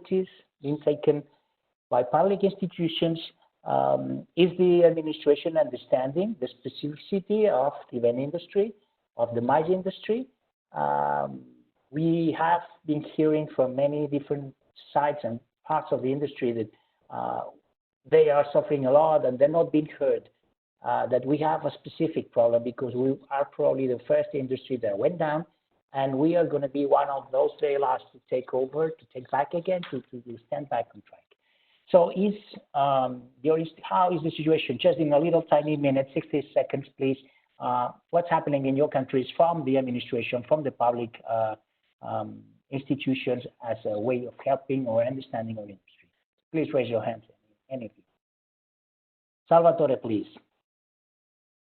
responsibilities being taken by public institutions? Is the administration understanding the specificity of the event industry, of the MICE industry? We have been hearing from many different sides and parts of the industry that they are suffering a lot and they're not being heard, that we have a specific problem because we are probably the first industry that went down, and we are going to be one of those very last to take over, to take back again, to stand back on track. So how is the situation? Just in a little tiny minute, 60 seconds, please. What's happening in your countries from the administration, from the public institutions as a way of helping or understanding our industry? Please raise your hands, any of you. Salvatore, please.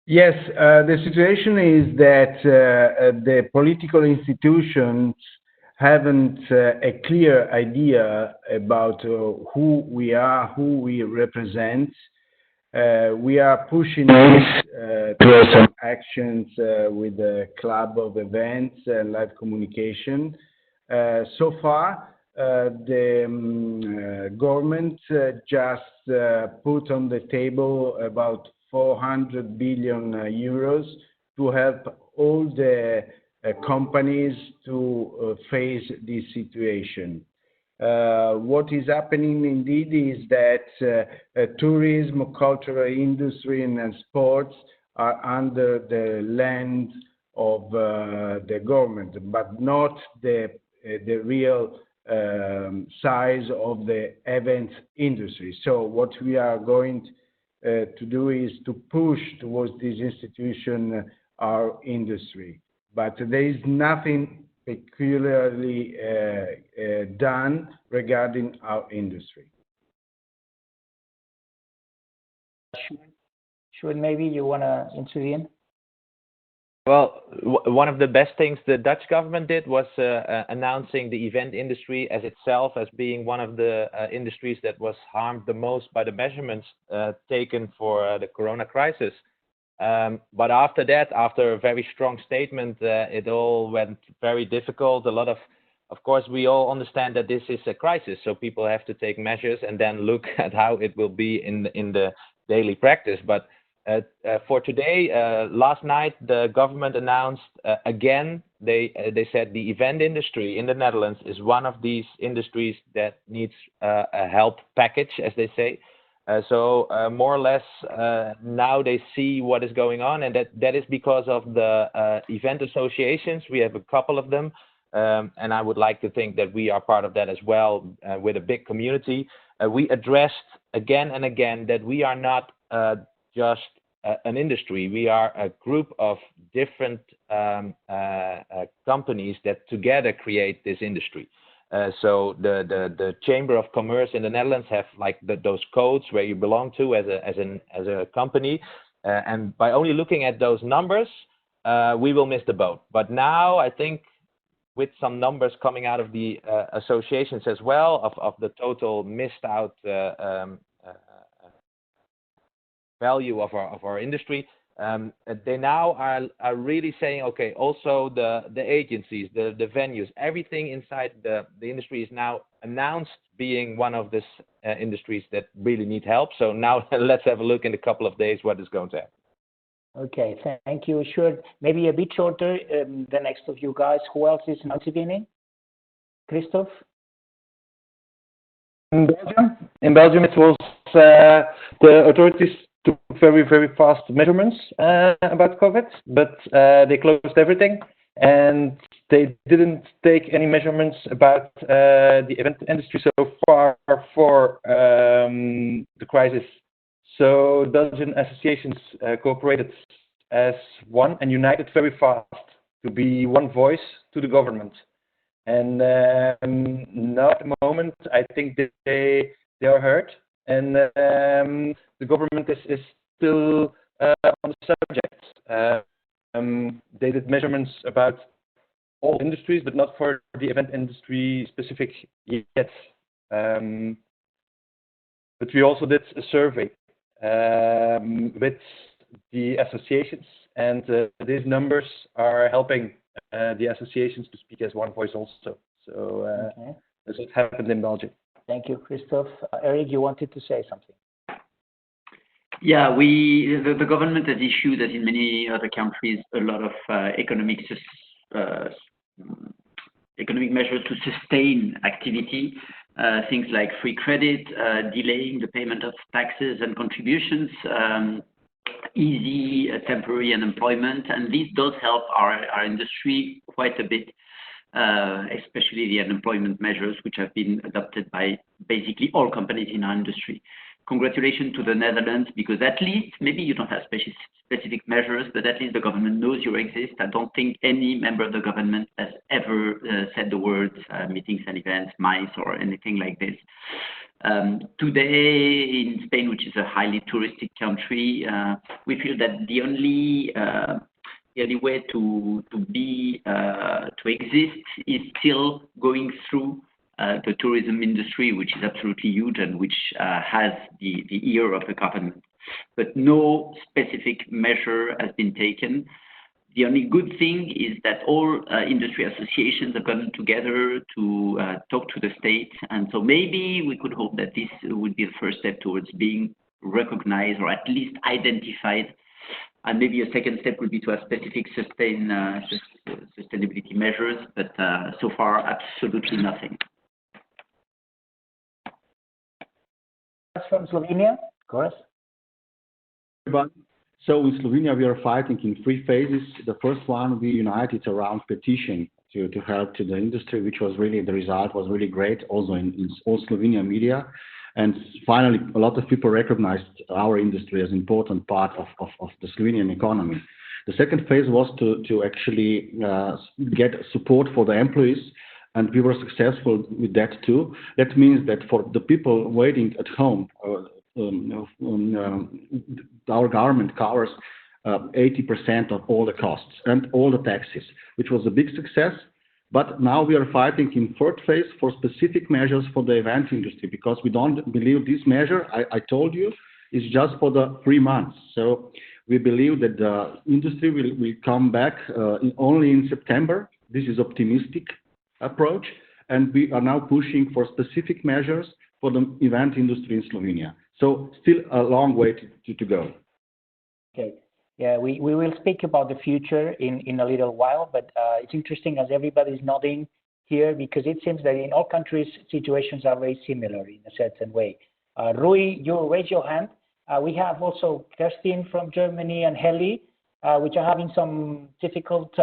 Yes, the situation is that the political institutions haven't a clear idea about who we are, who we represent. We are pushing this through some actions with the Club of Events and Live Communication. So far, the government just put on the table about 400 billion euros to help all the companies to face this situation. What is happening indeed is that tourism, cultural industry, and sports are under the lens of the government, but not the real size of the event industry. So what we are going to do is to push towards this institution our industry. But there is nothing peculiarly done regarding our industry. Sure, maybe you want to intervene? Well, one of the best things the Dutch government did was announcing the event industry as itself as being one of the industries that was harmed the most by the measurements taken for the corona crisis. But after that, after a very strong statement, it all went very difficult. Of course, we all understand that this is a crisis, so people have to take measures and then look at how it will be in the daily practice. But for today, last night, the government announced again, they said the event industry in the Netherlands is one of these industries that needs a help package, as they say. So more or less now they see what is going on, and that is because of the event associations. We have a couple of them, and I would like to think that we are part of that as well with a big community. We addressed again and again that we are not just an industry. We are a group of different companies that together create this industry. So the Chamber of Commerce in the Netherlands have like those codes where you belong to as a company, and by only looking at those numbers, we will miss the boat. But now I think with some numbers coming out of the associations as well of the total missed out value of our industry, they now are really saying, okay, also the agencies, the venues, everything inside the industry is now announced being one of these industries that really need help. So now let's have a look in a couple of days what is going to happen. Okay, thank you. Sure, maybe a bit shorter, the next of you guys. Who else is intervening? Christophe? In Belgium, it was the authorities took very, very fast measurements about COVID, but they closed everything, and they didn't take any measurements about the event industry so far for the crisis. So Belgian associations cooperated as one and united very fast to be one voice to the government. And now at the moment, I think that they are heard, and the government is still on the subject. They did measurements about all industries, but not for the event industry specific yet. But we also did a survey with the associations, and these numbers are helping the associations to speak as one voice also. So that's what happened in Belgium. Thank you, Christophe. Eric, you wanted to say something. Yeah, the government has issued, as in many other countries, a lot of economic measures to sustain activity. Things like free credit, delaying the payment of taxes and contributions, easy temporary unemployment, and this does help our industry quite a bit, especially the unemployment measures, which have been adopted by basically all companies in our industry. Congratulations to the Netherlands, because at least, maybe you don't have specific measures, but at least the government knows you exist. I don't think any member of the government has ever said the words meetings and events, MICE, or anything like this. Today in Spain, which is a highly touristic country, we feel that the only way to exist is still going through the tourism industry, which is absolutely huge and which has the ear of the government. But no specific measure has been taken. The only good thing is that all industry associations have gotten together to talk to the state, and so maybe we could hope that this would be the first step towards being recognized or at least identified. And maybe a second step would be to have specific sustainability measures, but so far, absolutely nothing. From Slovenia, Goras. So in Slovenia, we are fighting in 3 phases. The first one, we united around petition to help to the industry, which was really, the result was really great, also in all Slovenia media. And finally, a lot of people recognized our industry as an important part of the Slovenian economy. The second phase was to actually get support for the employees, and we were successful with that too. That means that for the people waiting at home, our government covers 80% of all the costs and all the taxes, which was a big success. But now we are fighting in 3rd phase for specific measures for the event industry, because we don't believe this measure, I told you, is just for the 3 months. So we believe that the industry will come back only in September. This is optimistic approach, and we are now pushing for specific measures for the event industry in Slovenia. So still a long way to go. Okay. Yeah, we will speak about the future in a little while, but it's interesting as everybody's nodding here, because it seems that in all countries, situations are very similar in a certain way. Rui, you raise your hand. We have also Kerstin from Germany and Heli, which are having some difficult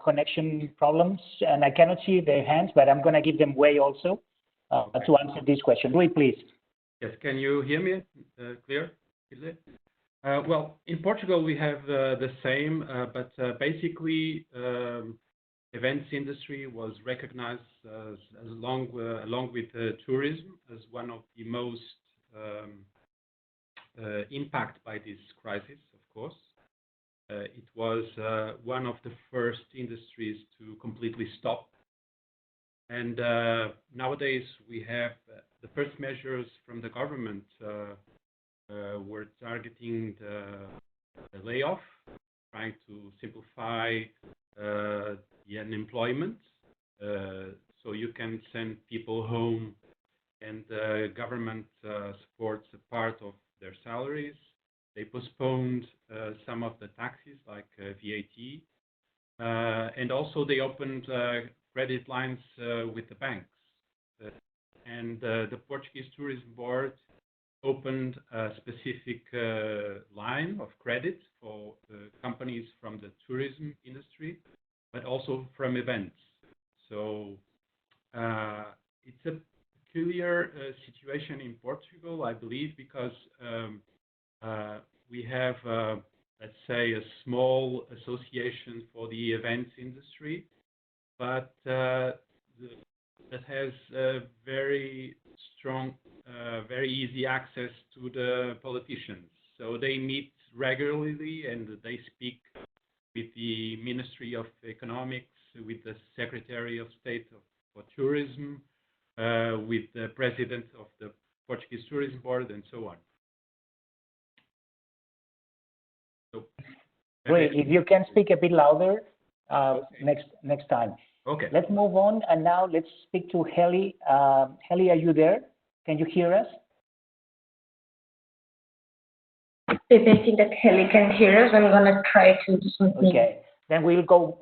connection problems, and I cannot see their hands, but I'm going to give them way also to answer this question. Rui, please. Yes, can you hear me clear? Is it? Well, in Portugal we have the same, but basically events industry was recognized along with tourism as one of the most impacted by this crisis, of course. It was one of the first industries to completely stop. And nowadays we have the first measures from the government were targeting the layoff, trying to simplify the unemployment, so you can send people home, and the government supports a part of their salaries. They postponed some of the taxes like VAT, and also they opened credit lines with the banks. And the Portuguese Tourism Board opened a specific line of credit for companies from the tourism industry, but also from events. So it's a peculiar situation in Portugal, I believe, because we have, let's say, a small association for the events industry, but that has very strong, very easy access to the politicians. So they meet regularly and they speak with the Ministry of Economics, with the Secretary of State for Tourism, with the President of the Portuguese Tourism Board, and so on. So, Wait, if you can speak a bit louder okay. next time. Okay. Let's move on, and now let's speak to Heli. Heli, are you there? Can you hear us? If I think that Heli can hear us, I'm gonna try to do something. Okay, then we'll go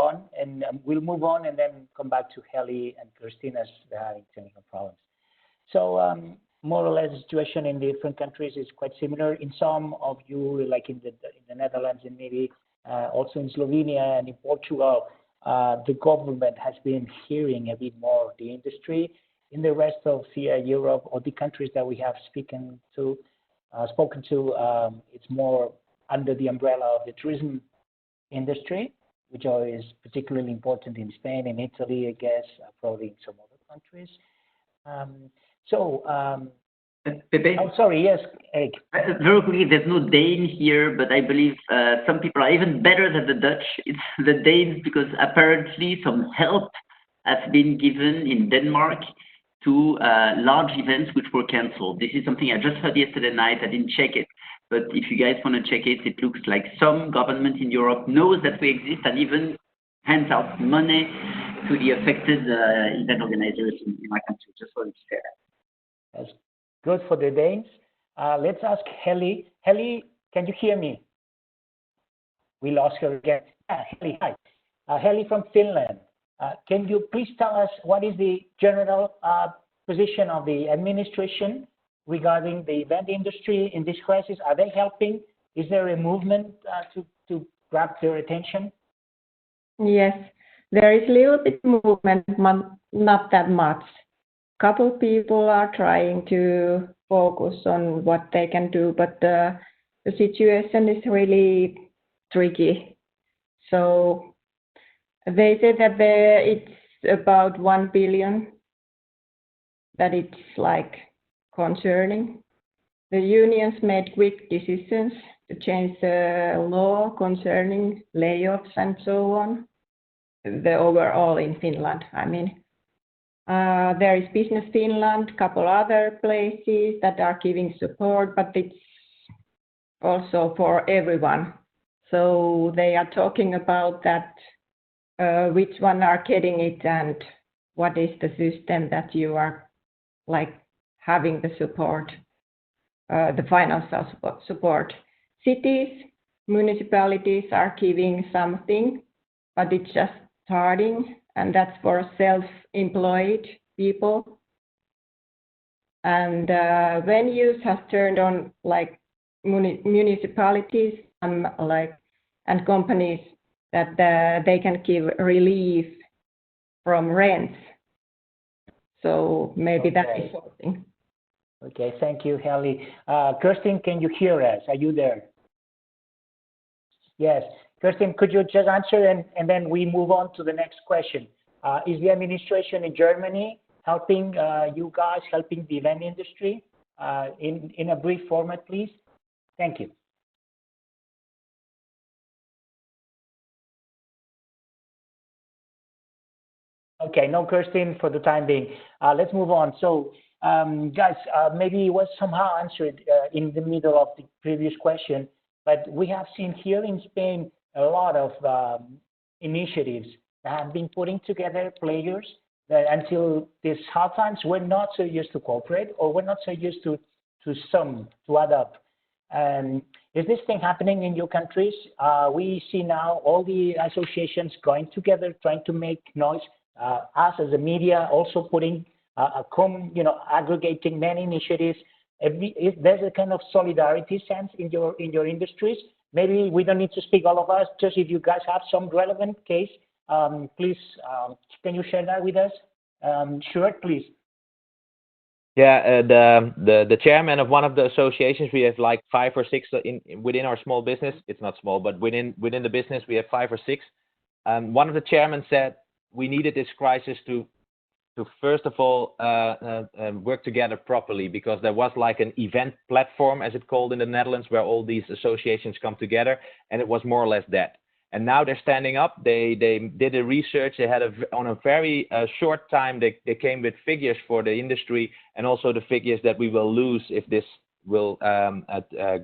on, and we'll move on, and then come back to Heli and Christine as they're having technical problems. So more or less, the situation in different countries is quite similar. In some of you, like in the Netherlands, and maybe also in Slovenia and in Portugal, the government has been hearing a bit more of the industry. In the rest of Europe or the countries that we have spoken to, it's more under the umbrella of the tourism industry, which is particularly important in Spain and Italy, I guess, probably in some other countries. Pepe? Oh, sorry, yes, Eric. Very quickly, there's no Dane here, but I believe some people are even better than the Dutch. It's the Danes, because apparently some help has been given in Denmark to large events which were cancelled. This is something I just heard yesterday night. I didn't check it, but if you guys want to check it, it looks like some government in Europe knows that we exist and even hands out money to the affected event organizers in my country. Just wanted to share that. That's good for the Danes. Let's ask Heli. Heli, can you hear me? We lost her again. Heli, hi. Heli from Finland. Can you please tell us what is the general position of the administration regarding the event industry in this crisis? Are they helping? Is there a movement to grab their attention? Yes, there is a little bit movement, not that much. Couple people are trying to focus on what they can do, but the situation is really tricky. So they said that it's about 1 billion that it's like concerning. The unions made quick decisions to change the law concerning layoffs and so on. The overall in Finland, I mean. There is Business Finland, couple other places that are giving support, but it's also for everyone. So they are talking about that, which one are getting it and what is the system that you are like having the support, the financial support. Cities, municipalities are giving something, but it's just starting, and that's for self-employed people. And venues have turned on like municipalities and companies that they can give relief from rents. So maybe that is something. Okay, thank you, Heli. Kirsten, can you hear us? Are you there? Yes. Kirsten, could you just answer and then we move on to the next question? Is the administration in Germany helping you guys, helping the event industry? In a brief format, please. Thank you. Okay, no Kirsten for the time being. Let's move on. So, guys, maybe it was somehow answered in the middle of the previous question, but we have seen here in Spain a lot of initiatives that have been putting together players that until these hard times were not so used to cooperate or were not so used to add up. Is this thing happening in your countries? We see now all the associations going together, trying to make noise. Us as a media also putting, aggregating many initiatives. If there's a kind of solidarity sense in your industries. Maybe we don't need to speak all of us. Just if you guys have some relevant case, please, can you share that with us? Stuart, please. Yeah, the chairman of one of the associations, we have like 5 or 6 within our small business. It's not small, but within the business we have 5 or 6. One of the chairmen said we needed this crisis to first of all work together properly, because there was like an event platform, as it's called in the Netherlands, where all these associations come together, and it was more or less that. And now they're standing up. They did a research. They had on a very short time, they came with figures for the industry and also the figures that we will lose if this will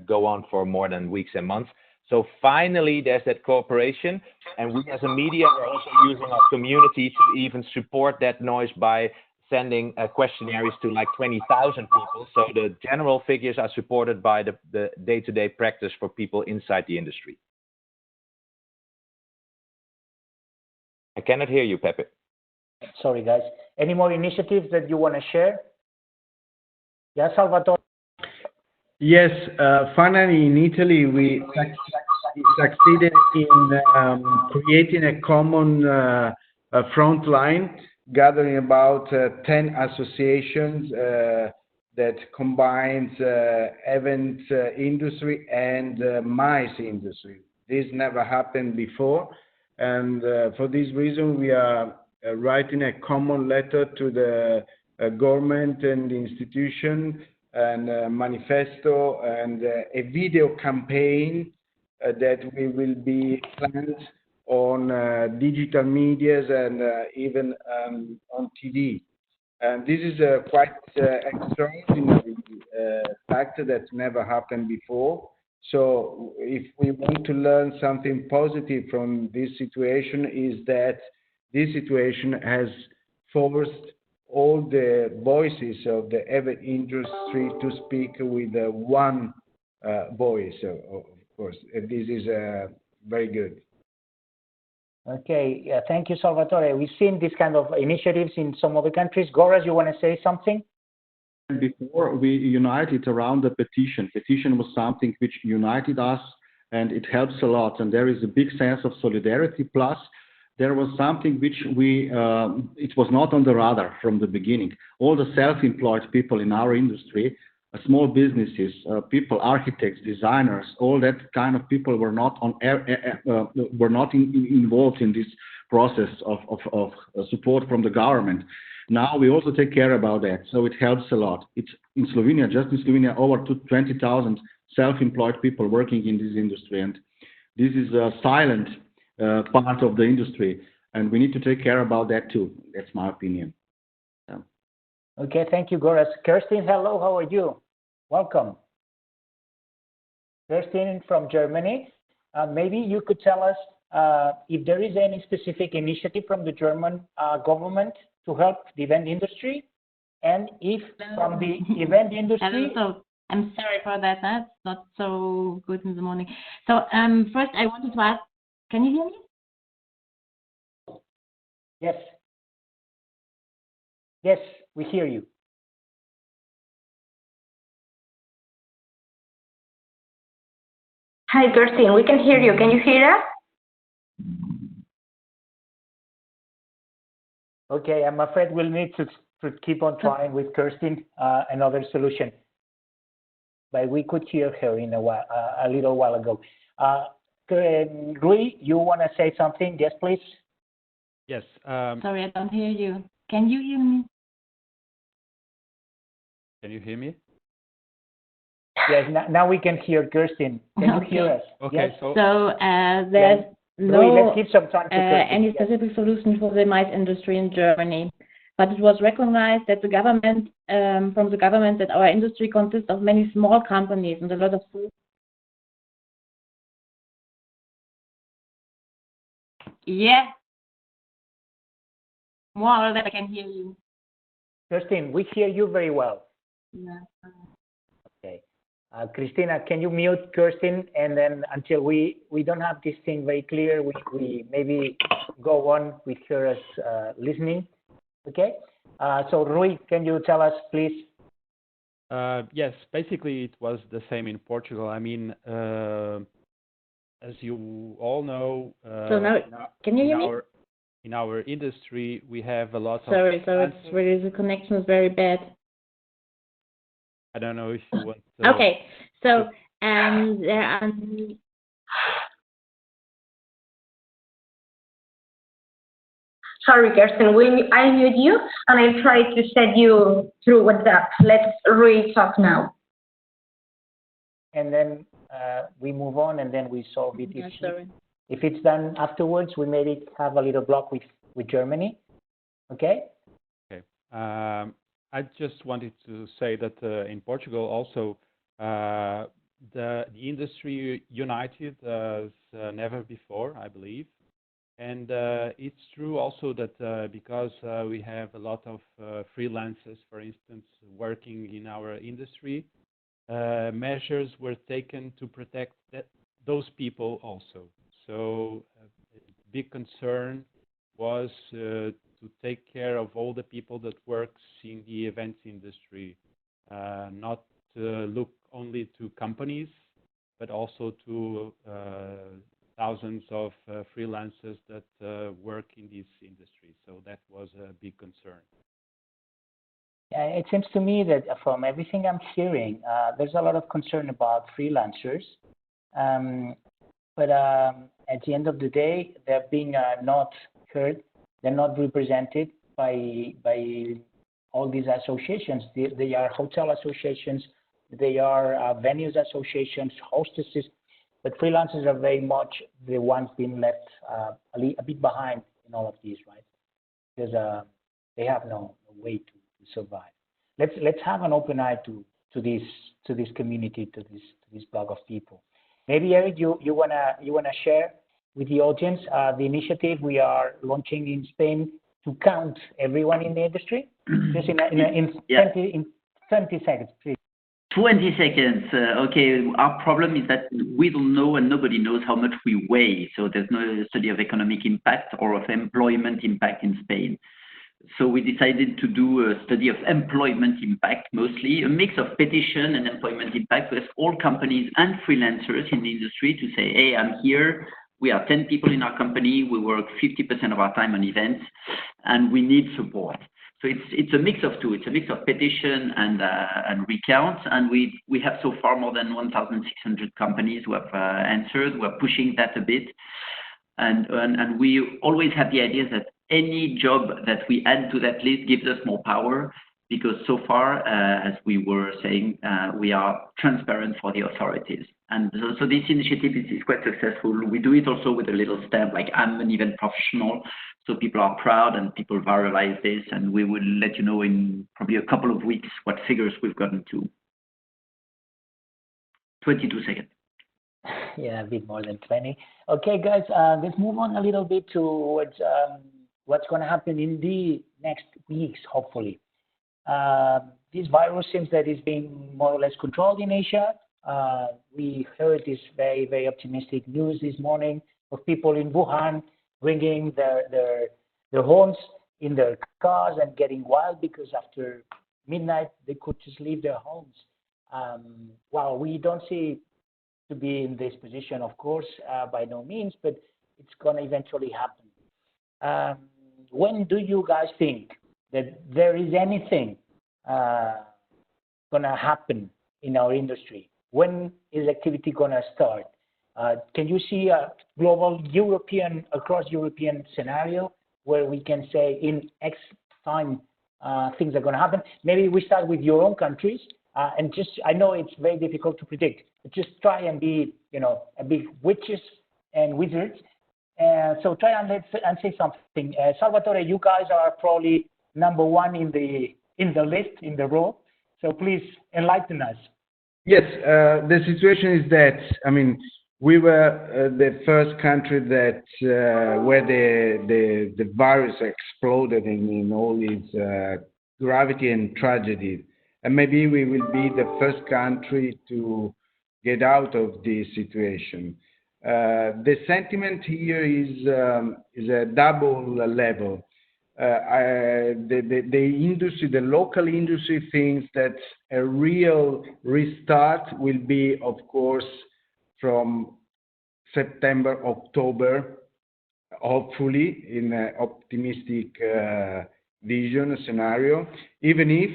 go on for more than weeks and months. So finally, there's that cooperation, and we as a media are also using our community to even support that noise by sending questionnaires to like 20,000 people. So the general figures are supported by the day-to-day practice for people inside the industry. I cannot hear you, Pepe. Sorry, guys. Any more initiatives that you want to share? Yeah, Salvatore. Yes, finally in Italy we succeeded in creating a common front line, gathering about 10 associations that combines event industry and MICE industry. This never happened before, and for this reason we are writing a common letter to the government and the institution, and a manifesto and a video campaign that we will be planned on digital medias and even on TV. And this is a quite extraordinary fact that never happened before. So if we want to learn something positive from this situation, is that this situation has forced all the voices of the event industry to speak with one voice, of course. This is very good. Okay, thank you, Salvatore. We've seen this kind of initiatives in some other countries. Goraz, you want to say something? Before we united around the petition. Petition was something which united us, and it helps a lot. And there is a big sense of solidarity. Plus, there was something which it was not on the radar from the beginning. All the self-employed people in our industry, small businesses, people, architects, designers, all that kind of people were not involved in this process of support from the government. Now we also take care about that, so it helps a lot. It's in Slovenia, just in Slovenia, over 20,000 self-employed people working in this industry, and this is a silent part of the industry, and we need to take care about that too. That's my opinion. Yeah. Okay, thank you, Goraz. Kerstin, hello, how are you? Welcome. Kerstin from Germany. Maybe you could tell us if there is any specific initiative from the German government to help the event industry, and if from the event industry... So I'm sorry for that. That's not so good in the morning. So first I wanted to ask, can you hear me? Yes. Yes, we hear you. Hi, Kerstin, we can hear you. Can you hear us? Okay, I'm afraid we'll need to keep on trying with Kerstin another solution. But we could hear her in a little while ago. Rui, you want to say something? Yes, please. Yes. Sorry, I don't hear you. Can you hear me? Can you hear me? Yes, now we can hear Kerstin. Can you hear us? Okay, yes? So there's Rui, let's give some time to Kerstin. any specific solution for the MICE industry in Germany. But it was recognized that the government, from the government, that our industry consists of many small companies and a lot of... Yeah. More or less I can hear you. Kerstin, we hear you very well. Yeah. Okay. Christina, can you mute Kerstin, and then until we don't have this thing very clear, we maybe go on with her as listening. Okay. So Rui, can you tell us, please? Yes, basically it was the same in Portugal. I mean, as you all know, so now, can you hear me? In our industry, we have a lot of... Sorry, so it's really, the connection is very bad. I don't know if you want to... Okay, so there are... Sorry, Kerstin, I mute you and I'll try to set you through WhatsApp. Let's really talk now. And then we move on, and then we solve it. Yeah, sorry. If it's done afterwards, we maybe have a little block with Germany. Okay? Okay. I just wanted to say that in Portugal also the industry united as never before, I believe. And it's true also that because we have a lot of freelancers, for instance, working in our industry, measures were taken to protect those people also. So a big concern was to take care of all the people that works in the events industry, not look only to companies, but also to thousands of freelancers that work in this industry. So that was a big concern. Yeah, it seems to me that from everything I'm hearing, there's a lot of concern about freelancers. But at the end of the day, they're being not heard. They're not represented by all these associations. They are hotel associations. They are venues associations, hostesses. But freelancers are very much the ones being left a bit behind in all of these, right? Because they have no way to survive. Let's have an open eye to this community, to this block of people. Maybe Eric, you wanna share with the audience the initiative we are launching in Spain to count everyone in the industry, just in 20 seconds, please. 20 seconds. Okay, our problem is that we don't know and nobody knows how much we weigh. So there's no study of economic impact or of employment impact in Spain. So we decided to do a study of employment impact, mostly a mix of petition and employment impact with all companies and freelancers in the industry to say, hey, I'm here. We are 10 people in our company. We work 50% of our time on events and we need support. So it's a mix of two. It's a mix of petition and recount. And we have so far more than 1,600 companies who have answered. We're pushing that a bit. And we always have the idea that any job that we add to that list gives us more power, because so far, as we were saying, we are transparent for the authorities. And so this initiative is quite successful. We do it also with a little stamp, like I'm an event professional, so people are proud and people viralize this, and we will let you know in probably a couple of weeks what figures we've gotten to. 22 seconds. Yeah, a bit more than 20. Okay, guys, let's move on a little bit towards what's going to happen in the next weeks, hopefully. This virus seems that it's being more or less controlled in Asia. We heard this very, very optimistic news this morning of people in Wuhan bringing their homes in their cars and getting wild because after midnight they could just leave their homes. Well, we don't see to be in this position, of course, by no means, but it's going to eventually happen. When do you guys think that there is anything going to happen in our industry? When is activity going to start? Can you see a global across European scenario where we can say in X time things are going to happen? Maybe we start with your own countries and I know it's very difficult to predict, but just try and be, a big witches and wizards. So try and say something. Salvatore, you guys are probably number one in the list, in the row. So please enlighten us. Yes, the situation is that, we were the first country that where the virus exploded in all its gravity and tragedy. And maybe we will be the first country to get out of this situation. The sentiment here is a double level. The industry, the local industry thinks that a real restart will be, of course, from September, October, hopefully in an optimistic vision scenario, even if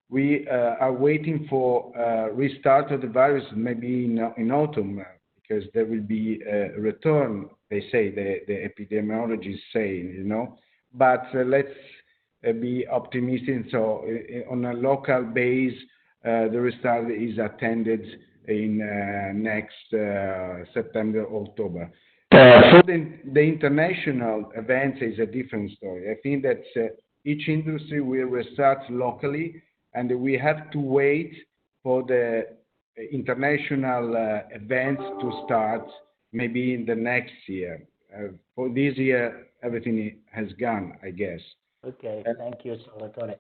we are waiting for restart of the virus maybe in autumn, because there will be a return, they say, the epidemiologists say, But let's be optimistic. So on a local base, the restart is attended in next September, October. For the international events is a different story. I think that each industry will restart locally, and we have to wait for the international events to start maybe in the next year. for this year, everything has gone, I guess. Okay, thank you, Salvatore.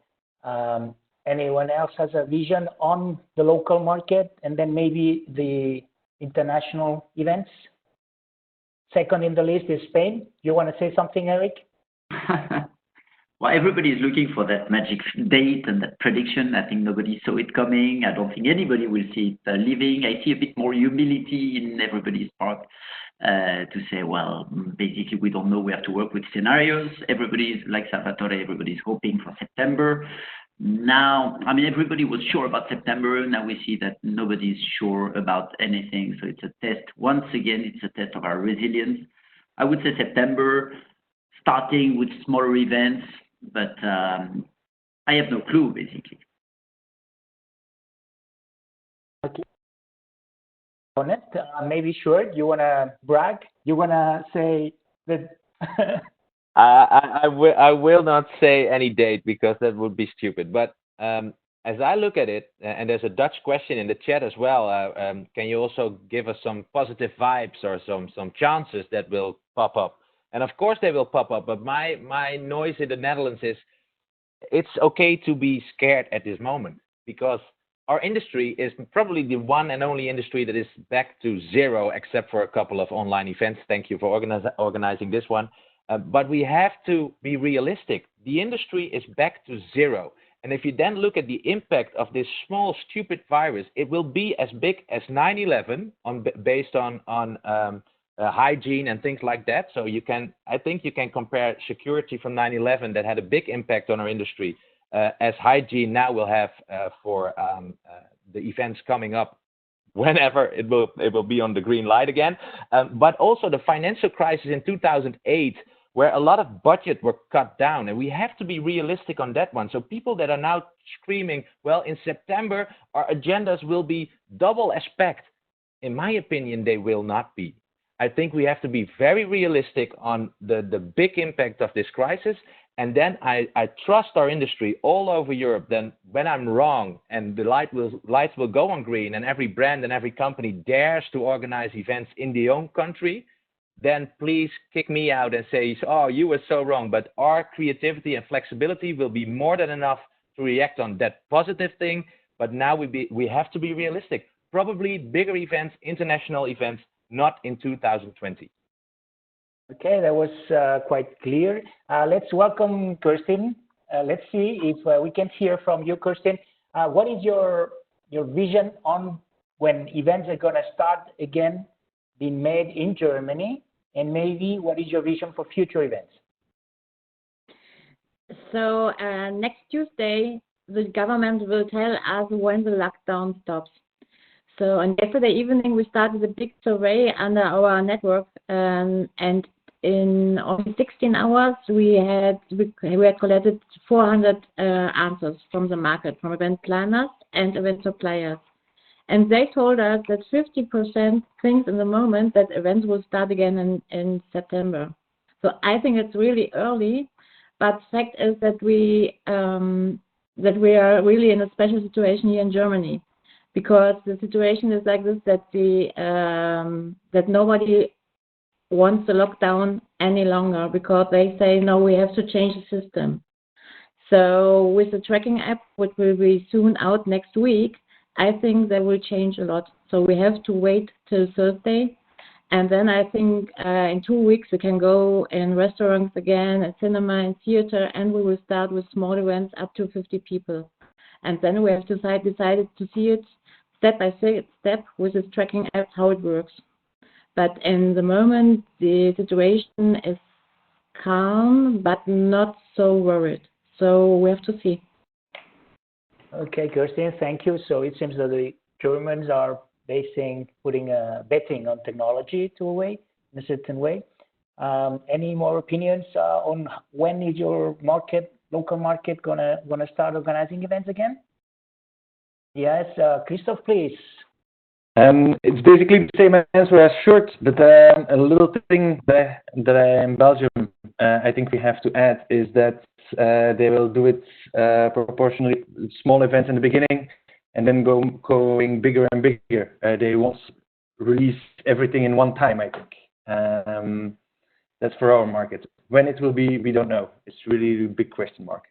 Anyone else has a vision on the local market and then maybe the international events? Second in the list is Spain. You want to say something, Eric? Well, everybody is looking for that magic date and that prediction. I think nobody saw it coming. I don't think anybody will see it leaving. I see a bit more humility in everybody's part to say, well, basically, we don't know. We have to work with scenarios. Everybody's, like Salvatore, everybody's hoping for September. Now, I mean, everybody was sure about September. Now we see that nobody's sure about anything. So it's a test. Once again, it's a test of our resilience. I would say September, starting with smaller events, but I have no clue, basically. Okay. On it, maybe Stuart, you want to brag? You want to say that? I will not say any date because that would be stupid. But as I look at it, and there's a Dutch question in the chat as well, can you also give us some positive vibes or some chances that will pop up? And of course they will pop up, but my noise in the Netherlands is it's okay to be scared at this moment because our industry is probably the one and only industry that is back to zero, except for a couple of online events. Thank you for organizing this one. But we have to be realistic. The industry is back to zero. And if you then look at the impact of this small, stupid virus, it will be as big as 9/11 based on hygiene and things like that. So I think you can compare security from 9/11 that had a big impact on our industry as hygiene now will have for the events coming up whenever it will be on the green light again. But also the financial crisis in 2008, where a lot of budget were cut down, and we have to be realistic on that one. So people that are now screaming, well, in September, our agendas will be double as packed. In my opinion, they will not be. I think we have to be very realistic on the big impact of this crisis. And then I trust our industry all over Europe. Then when I'm wrong and the lights will go on green and every brand and every company dares to organize events in their own country, then please kick me out and say, oh, you were so wrong. But our creativity and flexibility will be more than enough to react on that positive thing. But now we have to be realistic. Probably bigger events, international events, not in 2020. Okay, that was quite clear. Let's welcome Kirsten. Let's see if we can hear from you, Kirsten. What is your vision on when events are going to start again being made in Germany? And maybe what is your vision for future events? So next Tuesday, the government will tell us when the lockdown stops. So on yesterday evening, we started a big survey under our network, and in only 16 hours, we had collected 400 answers from the market, from event planners and event suppliers. And they told us that 50% thinks in the moment that events will start again in September. So I think it's really early, but the fact is that we are really in a special situation here in Germany, because the situation is like this, that that nobody wants the lockdown any longer, because they say, no, we have to change the system. So with the tracking app, which will be soon out next week, I think that will change a lot. So we have to wait till Thursday. And then I think in 2 weeks we can go in restaurants again, at cinema and theater, and we will start with small events up to 50 people. And then we have decided to see it step by step with this tracking app, how it works. But in the moment, the situation is calm, but not so worried. So we have to see. Okay, Kirsten, thank you. So it seems that the Germans are betting on technology in a certain way. Any more opinions on when is your local market gonna start organizing events again? Yes, Christoph, please. It's basically the same answer as Short, but a little thing that in Belgium I think we have to add is that they will do it proportionally small events in the beginning and then going bigger and bigger. They won't release everything in one time, I think. That's for our market. When it will be, we don't know. It's really a big question mark.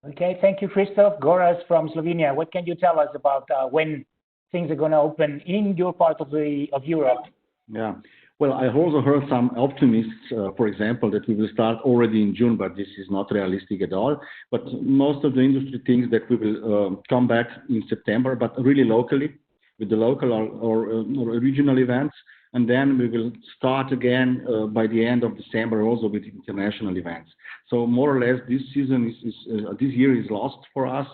Okay, thank you, Christoph. Goraz from Slovenia. What can you tell us about when things are going to open in your part of Europe? Yeah. Well, I also heard some optimists, for example, that we will start already in June, but this is not realistic at all. But most of the industry thinks that we will come back in September, but really locally, with the local or regional events. And then we will start again by the end of December also with international events. So more or less this season this year is lost for us,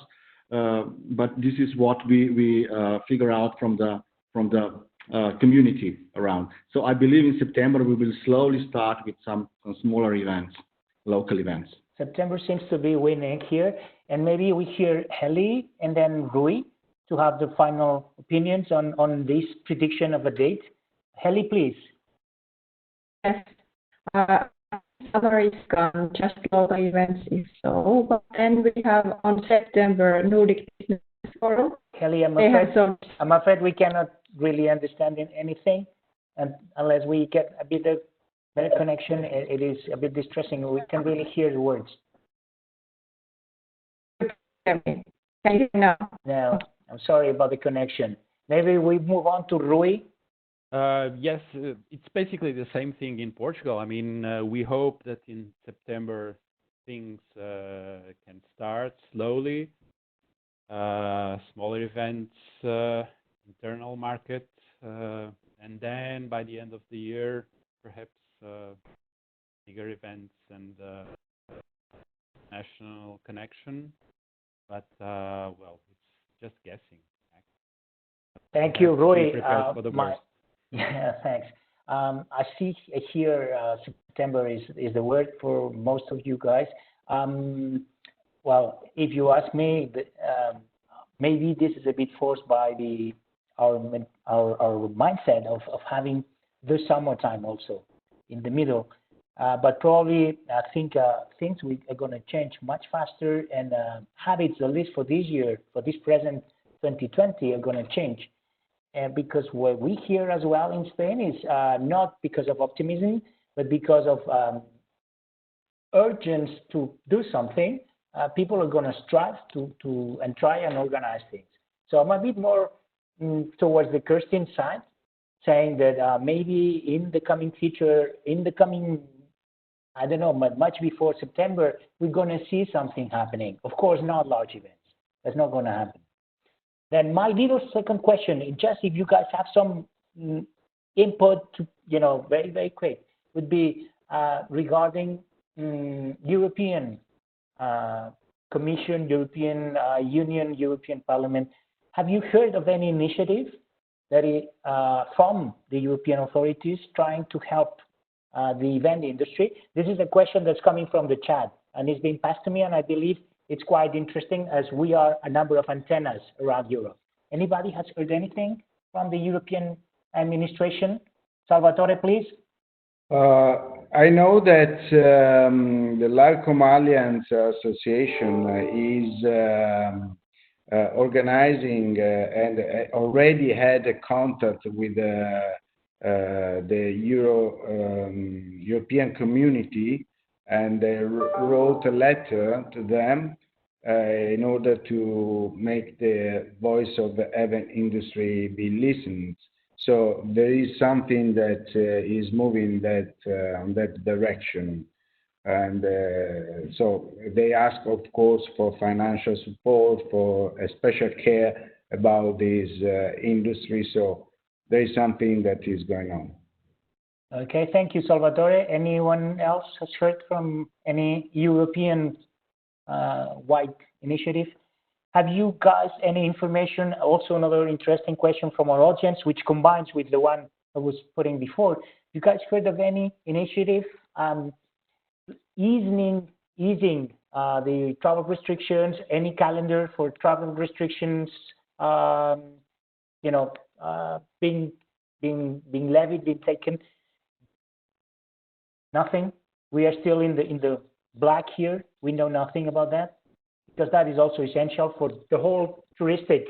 but this is what we figure out from the community around. So I believe in September we will slowly start with some smaller events, local events. September seems to be winning here, and maybe we hear Heli and then Rui to have the final opinions on this prediction of a date. Heli, please. Yes. Summer is gone, just local events is so. But then we have on September Nordic Business Forum. Heli, I'm afraid we cannot really understand anything, and unless we get a bit of better connection, it is a bit distressing. We can really hear the words. Can you hear now? No, I'm sorry about the connection. Maybe we move on to Rui. Yes, it's basically the same thing in Portugal. I mean, we hope that in September things can start slowly. Smaller events, internal market, and then by the end of the year, perhaps bigger events and national connection. But well, it's just guessing. Thank you, Rui. Yeah, thanks. I see here September is the word for most of you guys. Well, if you ask me, maybe this is a bit forced by our mindset of having the summertime also in the middle. But probably I think things are going to change much faster, and habits, at least for this year, for this present 2020, are going to change. Because what we hear as well in Spain is not because of optimism, but because of urgency to do something. People are going to strive to and try and organize things. So I'm a bit more towards the Kirsten side, saying that maybe in the coming future, I don't know, much before September, we're going to see something happening. Of course, not large events. That's not going to happen. Then my little second question, just if you guys have some input, very, very quick, would be regarding European Commission, European Union, European Parliament. Have you heard of any initiative that is from the European authorities trying to help the event industry? This is a question that's coming from the chat, and it's been passed to me, and I believe it's quite interesting as we are a number of antennas around Europe. Anybody has heard anything from the European administration? Salvatore, please. I know that the LARCOM Alliance Association is organizing and already had a contact with the European community, and they wrote a letter to them in order to make the voice of the event industry be listened. So there is something that is moving that that direction, and so they ask, of course, for financial support, for a special care about this industry. So there is something that is going on. Okay, thank you, Salvatore. Anyone else has heard from any European wide initiative? Have you guys any information? Also, another interesting question from our audience, which combines with the one I was putting before. You guys heard of any initiative easing the travel restrictions? Any calendar for travel restrictions? Being levied, being taken? Nothing. We are still in the black here. We know nothing about that, because that is also essential for the whole touristic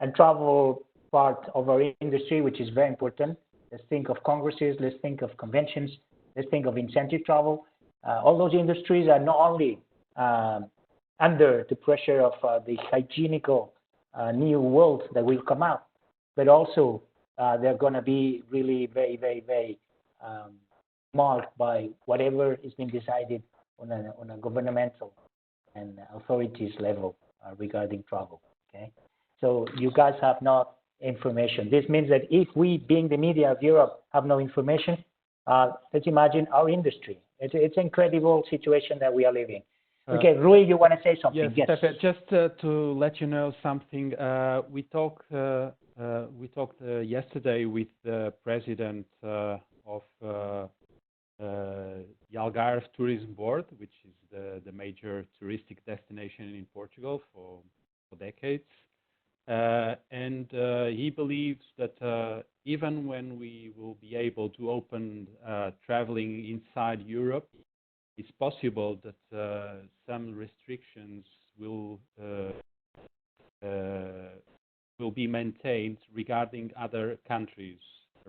and travel part of our industry, which is very important. Let's think of congresses, let's think of conventions, Let's think of incentive travel. All those industries are not only under the pressure of the hygienical new world that will come out, but also they're going to be really very, very, very marked by whatever is being decided on a governmental and authorities level regarding travel. Okay, so you guys have not information. This means that if we, being the media of Europe, have no information, let's imagine our industry. It's an incredible situation that we are living. Okay, Rui, you want to say something? Yes, Pepe, just to let you know something. We talked yesterday with the president of the Algarve Tourism Board, which is the major touristic destination in Portugal for decades. And he believes that even when we will be able to open traveling inside Europe, it's possible that some restrictions will be maintained regarding other countries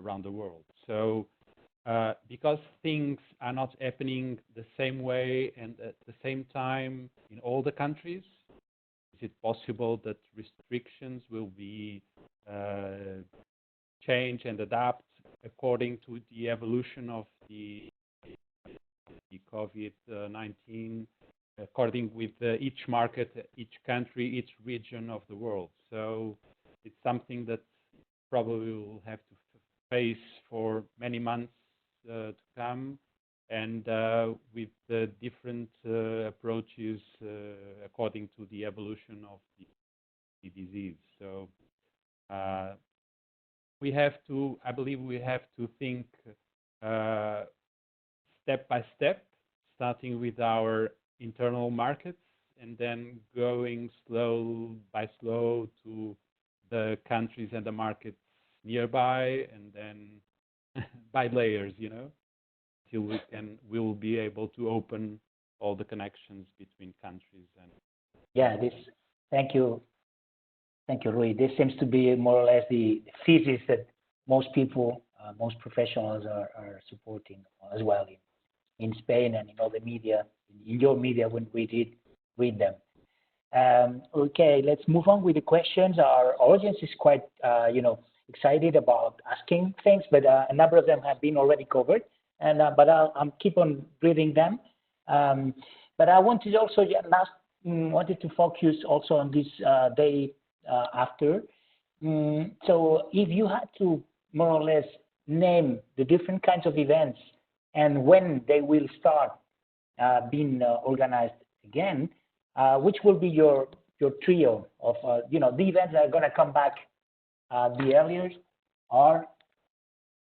around the world. So because things are not happening the same way and at the same time in all the countries, is it possible that restrictions will be changed and adapt according to the evolution of the COVID-19, according with each market, each country, each region of the world? So it's something that probably we'll have to face for many months to come, and with the different approaches according to the evolution of the disease. So we have to, I believe we have to think step by step, starting with our internal markets and then going slow by slow to the countries and the markets nearby, and then by layers, you know, till we will be able to open all the connections between countries. And yeah, thank you, Rui. This seems to be more or less the thesis that most people, most professionals are supporting as well in Spain and in all the media, in your media when we did read them. Okay, let's move on with the questions. Our audience is quite, excited about asking things, but a number of them have been already covered. And but I'll keep on reading them. But I wanted also wanted to focus also on this day after. So if you had to more or less name the different kinds of events and when they will start being organized again, which will be your trio of the events that are going to come back the earliest, or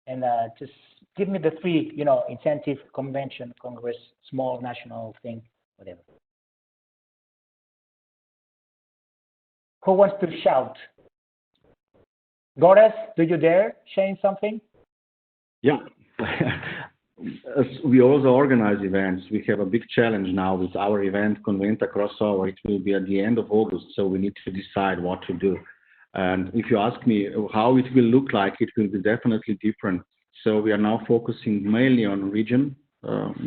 and just give me the three, incentive, convention, congress, small national thing, whatever. Who wants to shout? Goras, do you dare saying something? Yeah. As we also organize events, we have a big challenge now with our event, Conventa Crossover. It will be at the end of August, so we need to decide what to do. And if you ask me how it will look like, it will be definitely different. So we are now focusing mainly on region.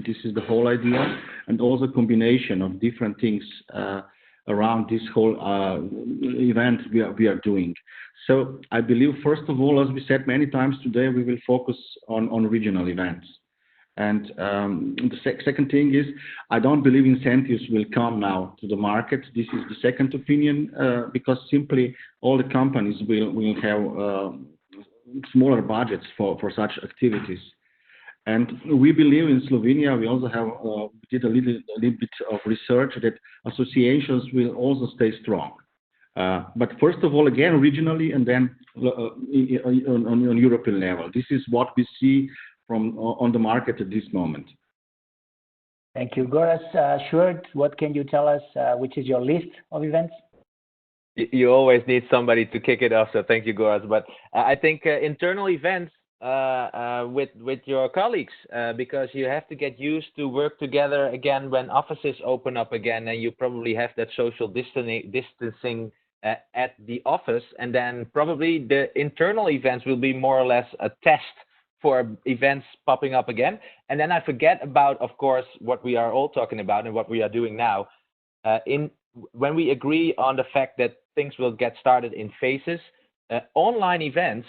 This is the whole idea, and also combination of different things around this whole event we are doing. So I believe, first of all, as we said many times today, we will focus on regional events. And the second thing is, I don't believe incentives will come now to the market. This is the second opinion, because simply all the companies will have smaller budgets for such activities. And we believe in Slovenia, we also have did a little bit of research that associations will also stay strong. But first of all, again, regionally, and then on European level. This is what we see on the market at this moment. Thank you. Goras, Sjoerd, what can you tell us, which is your list of events? You always need somebody to kick it off, so thank you, Goras. But I think internal events with your colleagues, because you have to get used to work together again when offices open up again, and you probably have that social distancing at the office, and then probably the internal events will be more or less a test for events popping up again. And then I forget about, of course, what we are all talking about and what we are doing now. When we agree on the fact that things will get started in phases, online events,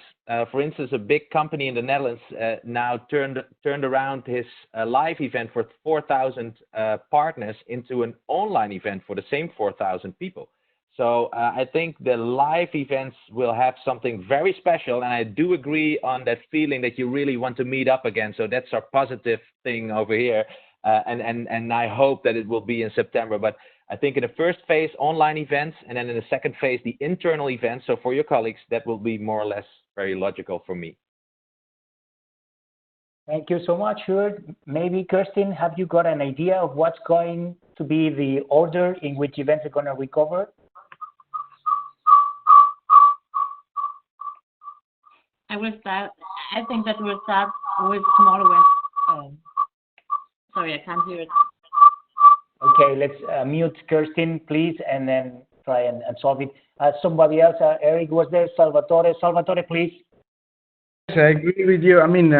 for instance, a big company in the Netherlands now turned around his live event for 4,000 partners into an online event for the same 4,000 people. So I think the live events will have something very special, and I do agree on that feeling that you really want to meet up again. So that's our positive thing over here, and I hope that it will be in September. But I think in the first phase, online events, and then in the second phase, the internal events. So for your colleagues, that will be more or less very logical for me. Thank you so much, Sjoerd. Maybe, Kirsten, have you got an idea of what's going to be the order in which events are going to recover? I will start. I think that we'll start with small events. Sorry, I can't hear it. Okay, let's mute Kirsten, please, and then try and solve it. Somebody else, Eric was there, Salvatore. Salvatore, please. Yes, I agree with you. I mean,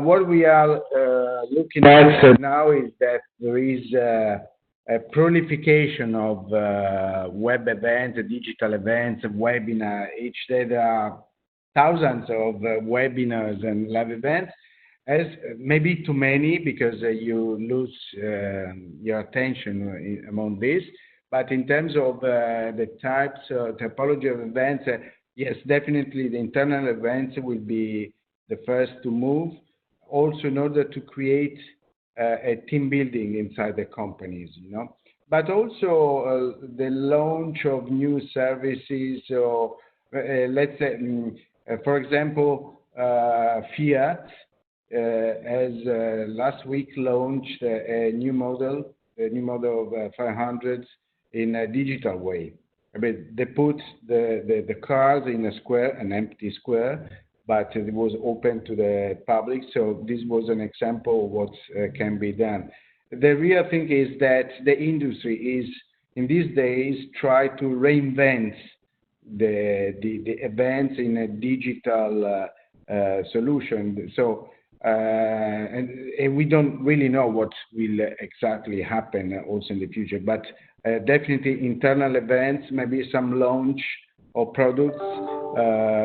what we are looking at now is that there is a proliferation of web events, digital events, webinar. Each day there are thousands of webinars and live events, as maybe too many because you lose your attention among this. But in terms of the types, typology of events, yes, definitely the internal events will be the first to move. Also, in order to create a team building inside the companies, But also the launch of new services, or let's say, for example, Fiat has last week launched a new model of 500 in a digital way. I mean, they put the cars in a square, an empty square, but it was open to the public. So this was an example of what can be done. The real thing is that the industry is, in these days, try to reinvent the events in a digital solution. So, and we don't really know what will exactly happen also in the future, but definitely internal events, maybe some launch of products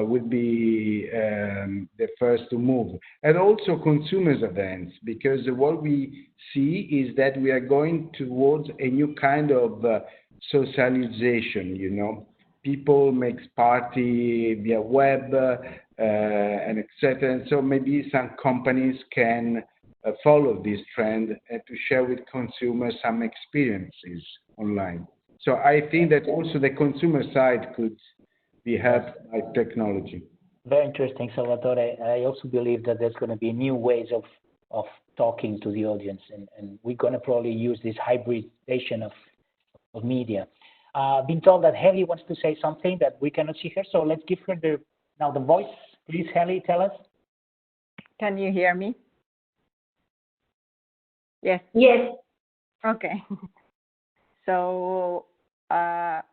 would be the first to move. And also consumers events, because what we see is that we are going towards a new kind of socialization, People make party via web and etc. And so maybe some companies can follow this trend and to share with consumers some experiences online. So I think that also the consumer side could be helped by technology. Very interesting, Salvatore. I also believe that there's going to be new ways of talking to the audience, and we're going to probably use this hybridization of media. Been told that Heli wants to say something that we cannot see her, so let's give her the voice. Please, Heli, tell us. Can you hear me? Yes. Yes. Okay. So I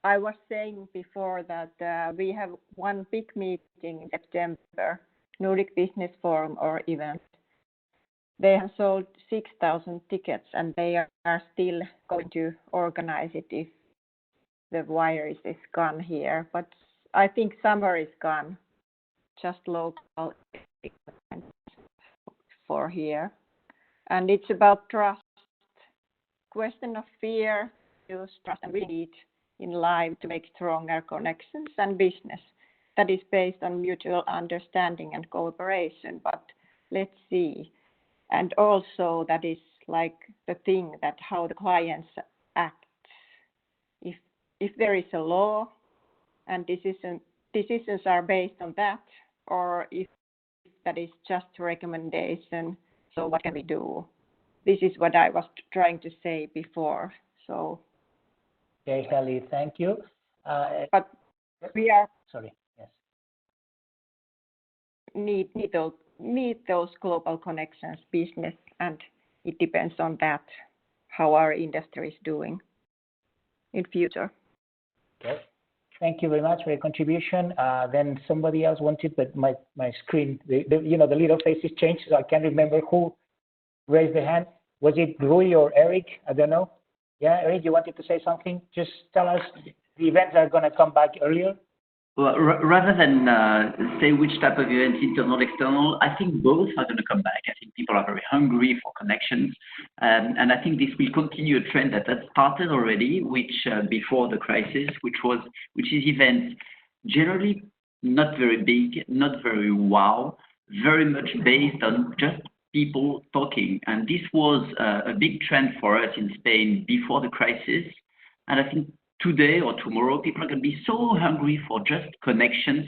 was saying before that we have one big meeting in September, Nordic Business Forum or event. They have sold 6,000 tickets, and they are still going to organize it if the virus is gone here. But I think summer is gone, just local for here. And it's about trust, question of fear, use trust, and we need in life to make stronger connections and business that is based on mutual understanding and cooperation. But let's see. And also that is like the thing that how the clients act. If there is a law and decisions are based on that, or if that is just a recommendation, so what can we do? This is what I was trying to say before. So. Okay, Heli, thank you. But we are. Sorry. Yes. Need those global connections, business, and it depends on that how our industry is doing in future. Okay. thank you very much for your contribution. Then somebody else wanted, but my screen, the little faces changed, so I can't remember who raised the hand. Was it Rui or Eric? I don't know. Yeah, Eric, you wanted to say something? Just tell us the events are going to come back earlier. Well, rather than say which type of event, internal, external, I think both are going to come back. I think people are very hungry for connections, and I think this will continue a trend that had started already, which before the crisis, which is events generally not very big, not very wow, very much based on just people talking. And this was a big trend for us in Spain before the crisis, and I think today or tomorrow, people are going to be so hungry for just connections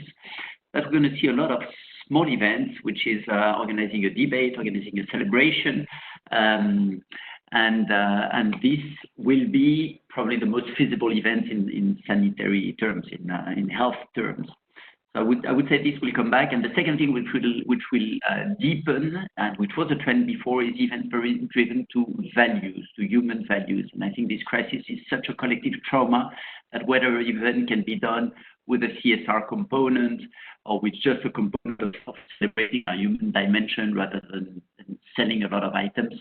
that we're going to see a lot of small events, which is organizing a debate, organizing a celebration, and this will be probably the most feasible event in sanitary terms, in health terms. So I would say this will come back. And the second thing which will deepen, and which was a trend before, is events very driven to values, to human values. And I think this crisis is such a collective trauma that whether an event can be done with a CSR component or with just a component of celebrating a human dimension rather than selling a lot of items,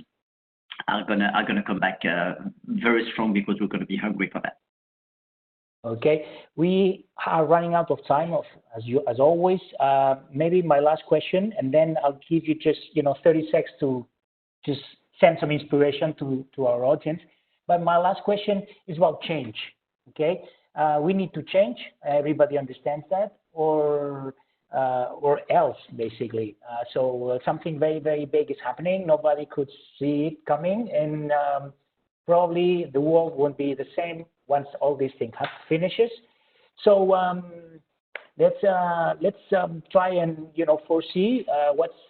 are gonna come back very strong, because we're going to be hungry for that. Okay, we are running out of time, as always. Maybe my last question, and then I'll give you just 30 seconds to just send some inspiration to our audience. But my last question is about change. Okay, we need to change. Everybody understands that, or else, basically. So something very, very big is happening. Nobody could see it coming, and probably the world won't be the same once all these things finishes. So let's try and foresee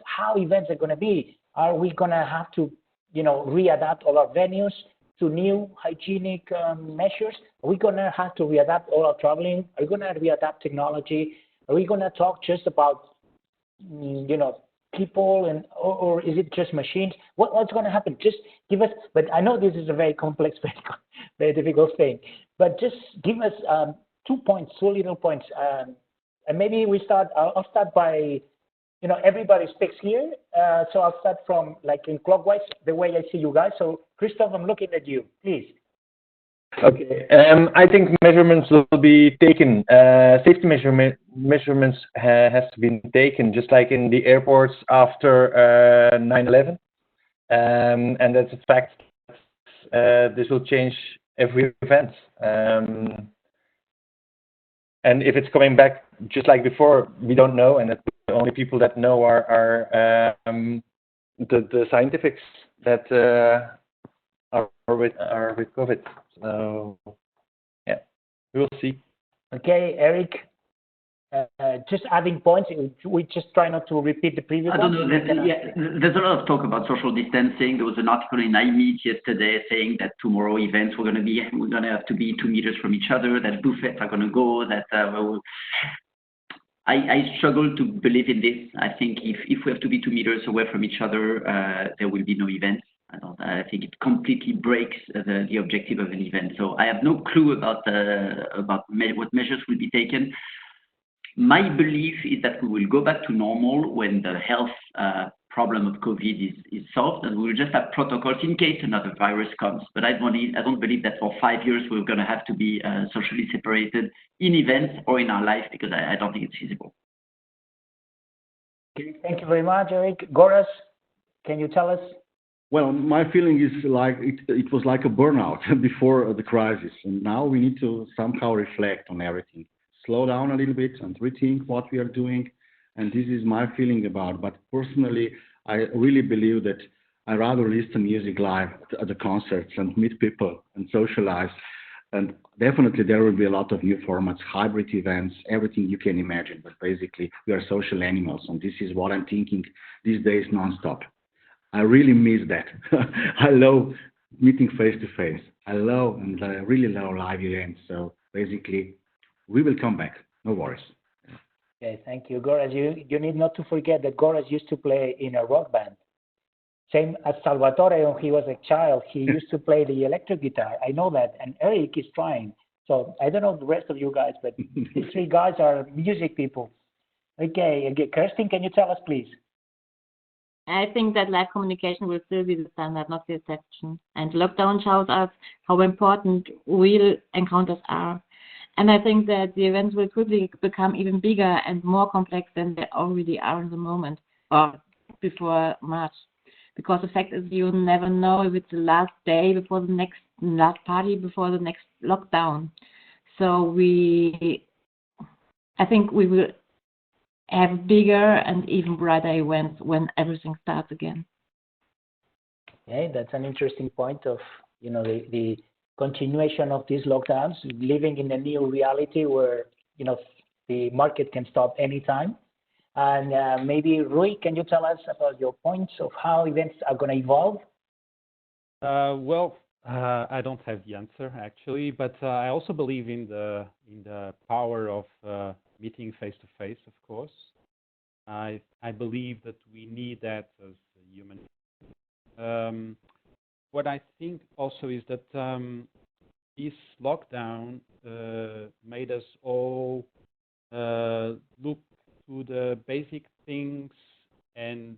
how events are going to be. Are we going to have to readapt all our venues to new hygienic measures? Are we going to have to readapt all our traveling? Are we going to readapt technology? Are we going to talk just about people, or is it just machines? What's going to happen? Just give us. But I know this is a very complex, very difficult thing. But just give us 2 points, 2 little points, and maybe we start. I'll start by, everybody speaks here, so I'll start from in clockwise, the way I see you guys. So Christoph, I'm looking at you, please. Okay. I think measurements will be taken. Safety measurements has to be taken, just like in the airports after 9/11. And that's a fact. This will change every event. And if it's coming back just like before, we don't know. And the only people that know are the scientifics that are with COVID. So yeah, we will see. Okay, Eric. Just adding points. We just try not to repeat the previous one. I don't know. There's a lot of talk about social distancing. There was an article in iMeet yesterday saying that tomorrow events we're going to have to be 2 meters from each other. That buffets are going to go. That I struggle to believe in this. I think if we have to be 2 meters away from each other, there will be no events. I think it completely breaks the objective of an event. So I have no clue about what measures will be taken. My belief is that we will go back to normal when the health problem of COVID is solved, and we will just have protocols in case another virus comes. But I don't believe that for 5 years we're going to have to be socially separated in events or in our life, because I don't think it's feasible. Okay, thank you very much, Eric. Goras, can you tell us? Well, my feeling is like it was like a burnout before the crisis, and now we need to somehow reflect on everything. Slow down a little bit and rethink what we are doing. And this is my feeling about. But personally, I really believe that I rather listen to music live at the concerts and meet people and socialize. And definitely there will be a lot of new formats, hybrid events, everything you can imagine. But basically, we are social animals, and this is what I'm thinking these days nonstop. I really miss that. I love meeting face to face. I really love live events. So basically, we will come back. No worries. Okay, thank you. Goras, you need not to forget that Goras used to play in a rock band. Same as Salvatore when he was a child. He used to play the electric guitar. I know that. And Eric is trying. So I don't know the rest of you guys, but these three guys are music people. Okay, Kirsten, can you tell us, please? I think that live communication will still be the standard, not the exception. And lockdown shows us how important real encounters are. And I think that the events will quickly become even bigger and more complex than they already are in the moment or before March. Because the fact is you never know if it's the last day before the last party before the next lockdown. So I think we will have bigger and even brighter events when everything starts again. Okay, that's an interesting point of, the continuation of these lockdowns, living in a new reality where, the market can stop anytime. And maybe, Rui, can you tell us about your points of how events are going to evolve? I don't have the answer actually, but I also believe in the power of meeting face to face. Of course, I believe that we need that as a human. What I think also is that this lockdown made us all look to the basic things, and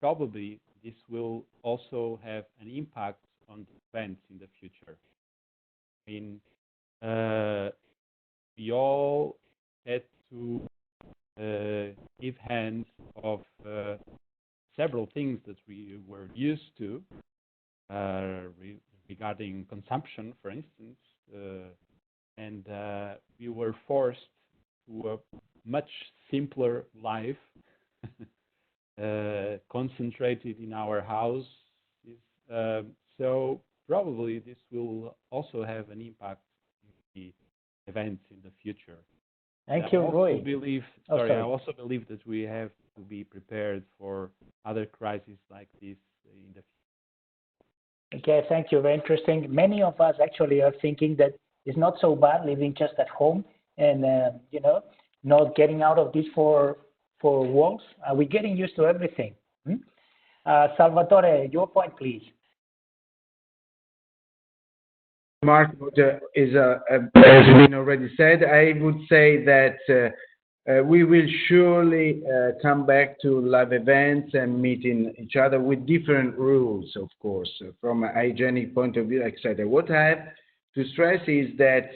probably this will also have an impact on the events in the future. I mean, we all had to give hands of several things that we were used to regarding consumption, for instance, and we were forced to a much simpler life, concentrated in our house. So probably this will also have an impact in the events in the future. Thank you, Roy. I also believe that we have to be prepared for other crises like this in the future. Okay, thank you. Very interesting. Many of us actually are thinking that it's not so bad living just at home and, not getting out of these four walls. We're getting used to everything. Salvatore, your point, please. Mark, has been already said. I would say that we will surely come back to live events and meeting each other with different rules, of course, from a hygienic point of view, etc. What I have to stress is that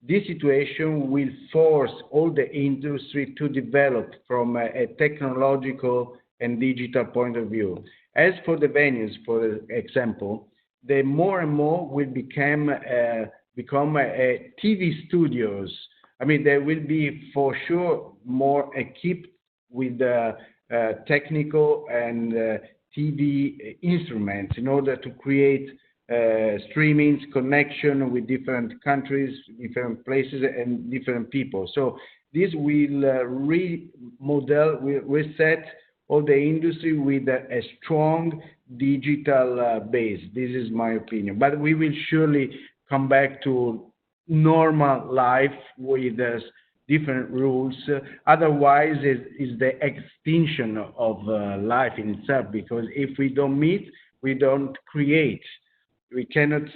this situation will force all the industry to develop from a technological and digital point of view. As for the venues, for example, they more and more will become TV studios. I mean, they will be for sure more equipped with technical and TV instruments in order to create streamings, connection with different countries, different places, and different people. So this will will reset all the industry with a strong digital base. This is my opinion. But we will surely come back to normal life with different rules. Otherwise, is the extinction of life in itself, because if we don't meet, we don't create. We cannot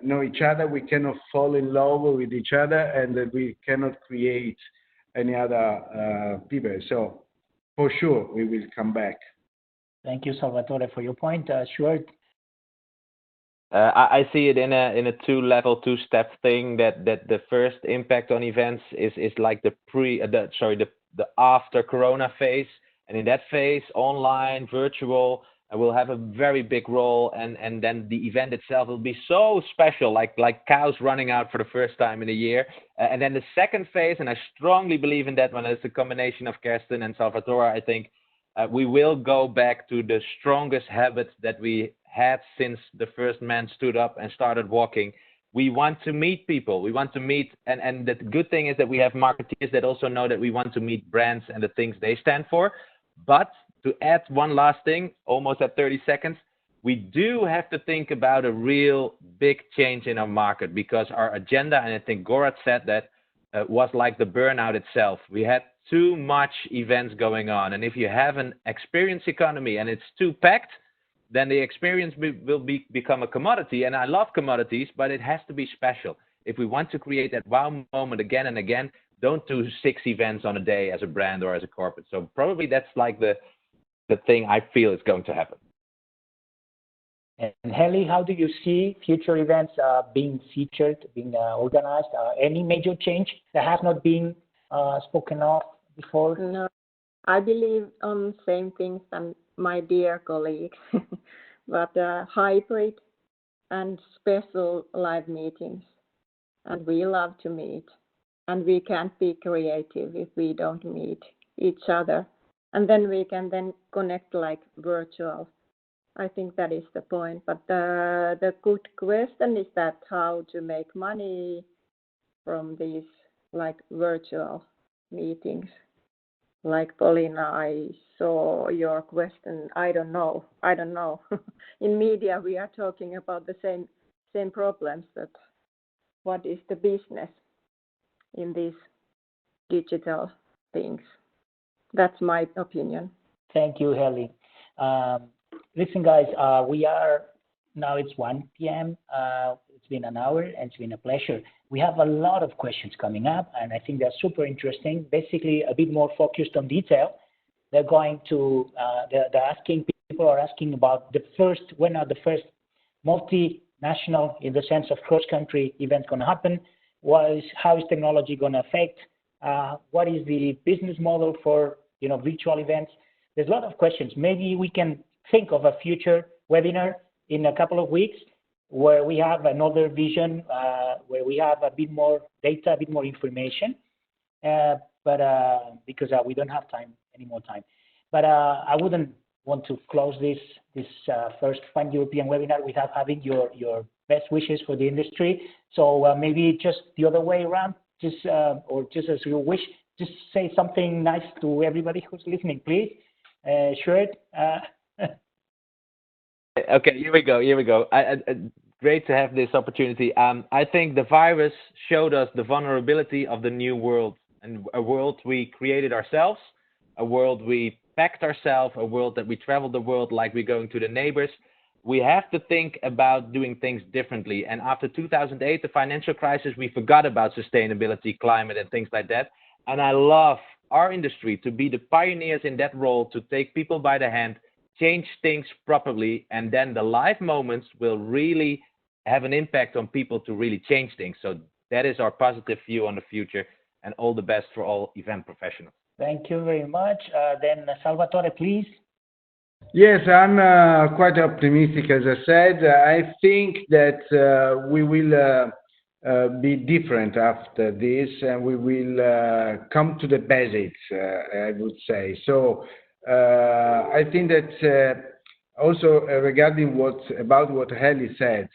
know each other, we cannot fall in love with each other, and we cannot create any other people. So for sure, we will come back. Thank you, Salvatore, for your point. Stuart? I see it in a two-step thing, that the first impact on events is like the after Corona phase, and in that phase, online, virtual, will have a very big role, and then the event itself will be so special, like cows running out for the first time in a year. And then the second phase, and I strongly believe in that one, it's a combination of Kirsten and Salvatore, I think, we will go back to the strongest habits that we had since the first man stood up and started walking. We want to meet people. We want to meet, and the good thing is that we have marketeers that also know that we want to meet brands and the things they stand for. But to add one last thing, almost at 30 seconds, we do have to think about a real big change in our market, because our agenda, and I think Gorat said that, was like the burnout itself. We had too much events going on, and if you have an experience economy and it's too packed, then the experience will become a commodity. And I love commodities, but it has to be special. If we want to create that wow moment again and again, don't do 6 events on a day as a brand or as a corporate. So probably that's like the thing I feel is going to happen. And Heli, how do you see future events being featured, being organized? Any major change that has not been spoken of before? No, I believe on same things than my dear colleagues, but hybrid and special live meetings. And we love to meet. And we can't be creative if we don't meet each other. And then we can then connect like virtual. I think that is the point. But the good question is that how to make money from these like virtual meetings. Like Paulina, I saw your question. I don't know. In media, we are talking about the same problems. That what is the business in these digital things? That's my opinion. Thank you, Heli. Listen, guys, we are now. It's 1 p.m. It's been an hour, and it's been a pleasure. We have a lot of questions coming up, and I think they're super interesting. Basically, a bit more focused on detail. They're going to. They're asking. People are asking about when are the first multinational, in the sense of cross-country events, going to happen? How is technology going to affect? What is the business model for virtual events? There's a lot of questions. Maybe we can think of a future webinar in a couple of weeks where we have another vision, where we have a bit more data, a bit more information, but because we don't have any more time. But I wouldn't want to close this first pan-European webinar without having your best wishes for the industry. So maybe just the other way around, or just as you wish, just say something nice to everybody who's listening, please. Sure. Okay, here we go. Great to have this opportunity. I think the virus showed us the vulnerability of the new world, and a world we created ourselves, a world we packed ourselves, a world that we traveled the world like we're going to the neighbors. We have to think about doing things differently. And after 2008, the financial crisis, we forgot about sustainability, climate, and things like that. And I love our industry to be the pioneers in that role, to take people by the hand, change things properly, and then the live moments will really have an impact on people to really change things. So that is our positive view on the future, and all the best for all event professionals. Thank you very much. Then Salvatore, please. Yes, I'm quite optimistic, as I said. I think that we will be different after this, and we will come to the basics, I would say. So I think that also regarding what Heli said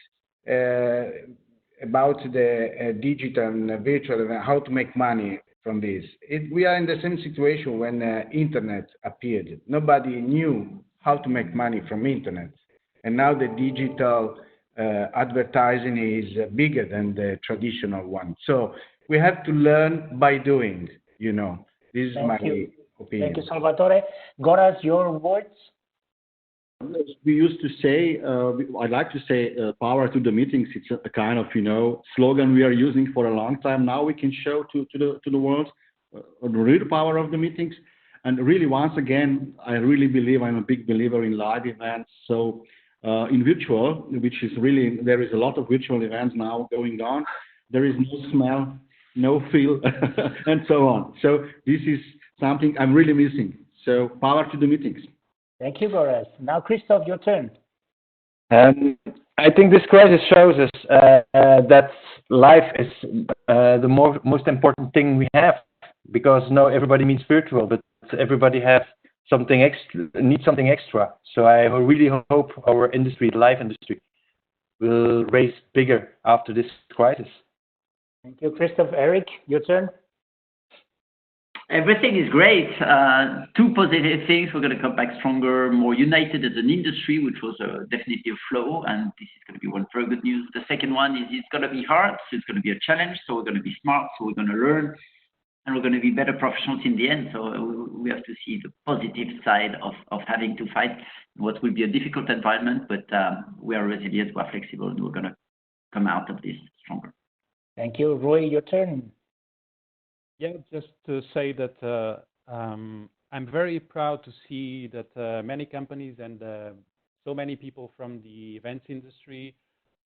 about the digital and virtual and how to make money from this. We are in the same situation when internet appeared. Nobody knew how to make money from internet, and now the digital advertising is bigger than the traditional one. So we have to learn by doing. This is my opinion. Thank you, Salvatore. Goraz, your words. We used to say, I'd like to say, power to the meetings. It's a kind of, slogan we are using for a long time. Now we can show to the world the real power of the meetings. And really, once again, I really believe, I'm a big believer in live events. So in virtual, which is really, there is a lot of virtual events now going on. There is no smell, no feel, and so on. So this is something I'm really missing. So power to the meetings. Thank you, Goraz. Now, Christoph, your turn. I think this crisis shows us that life is the most important thing we have, because now everybody meets virtual, but everybody needs something extra. So I really hope our industry, the live industry, will raise bigger after this crisis. Thank you, Christoph. Eric, your turn. Everything is great. Two positive things. We're going to come back stronger, more united as an industry, which was definitely a flaw, and this is going to be one very good news. The second one is it's going to be hard, so it's going to be a challenge, so we're going to be smart, so we're going to learn. and we're going to be better professionals in the end. So we have to see the positive side of having to fight what will be a difficult environment, but we are resilient, we're flexible, and we're going to come out of this stronger. Thank you. Roy, your turn. Yeah, just to say that I'm very proud to see that many companies and so many people from the events industry,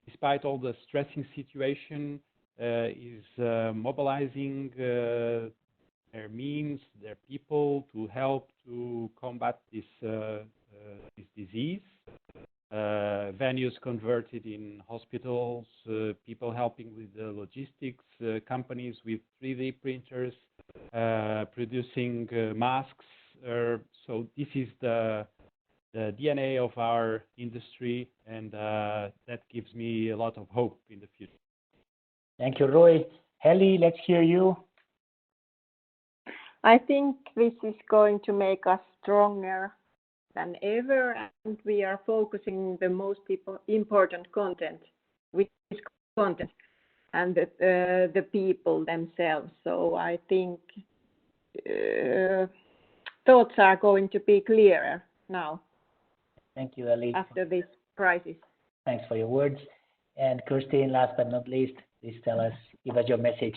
despite all the stressing situation, is mobilizing their means, their people to help to combat this disease. Venues converted in hospitals, people helping with the logistics, companies with 3D printers, producing masks. So this is the DNA of our industry, and that gives me a lot of hope in the future. Thank you, Roy. Heli, let's hear you. I think this is going to make us stronger than ever, and we are focusing the most important content, which is content, and the people themselves. So I think thoughts are going to be clearer now. Thank you, Heli. After this crisis. Thanks for your words. And Christine, last but not least, please give us your message.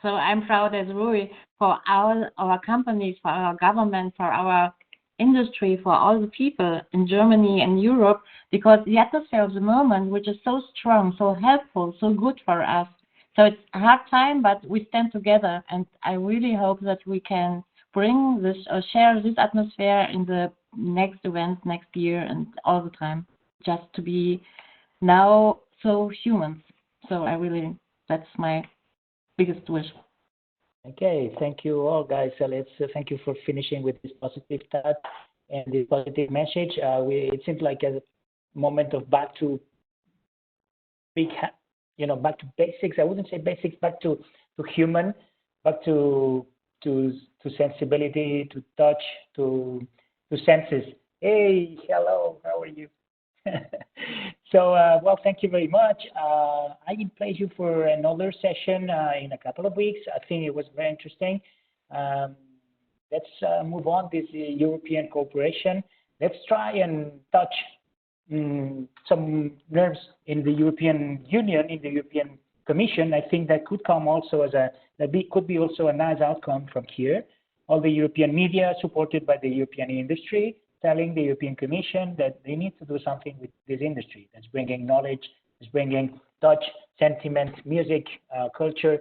So I'm proud as Roy for our companies, for our government, for our industry, for all the people in Germany and Europe, because the atmosphere of the moment, which is so strong, so helpful, so good for us. So it's a hard time, but we stand together, and I really hope that we can bring this or share this atmosphere in the next event next year and all the time, just to be now so humans. So that's my biggest wish. Okay, thank you all, guys. So let's thank you for finishing with this positive thought and this positive message. It seems like a moment of back to basics. I wouldn't say basics, back to human, back to sensibility, to touch, to senses. Hey, hello, how are you? So, well, thank you very much. I will place you for another session in a couple of weeks. I think it was very interesting. Let's move on. This European cooperation. Let's try and touch some nerves in the European Union, in the European Commission. I think that could come also could be also a nice outcome from here. All the European media supported by the European industry, telling the European Commission that they need to do something with this industry that's bringing knowledge, is bringing touch, sentiment, music, culture,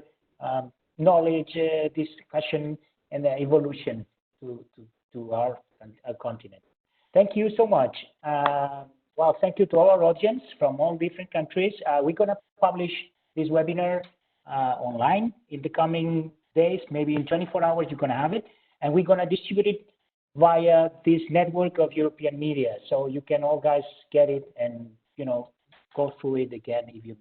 knowledge, discussion, and evolution to our continent. Thank you so much. Well, thank you to all our audience from all different countries. We're going to publish this webinar online in the coming days. Maybe in 24 hours, you're going to have it. And we're going to distribute it via this network of European media. So you can all guys get it and, go through it again if you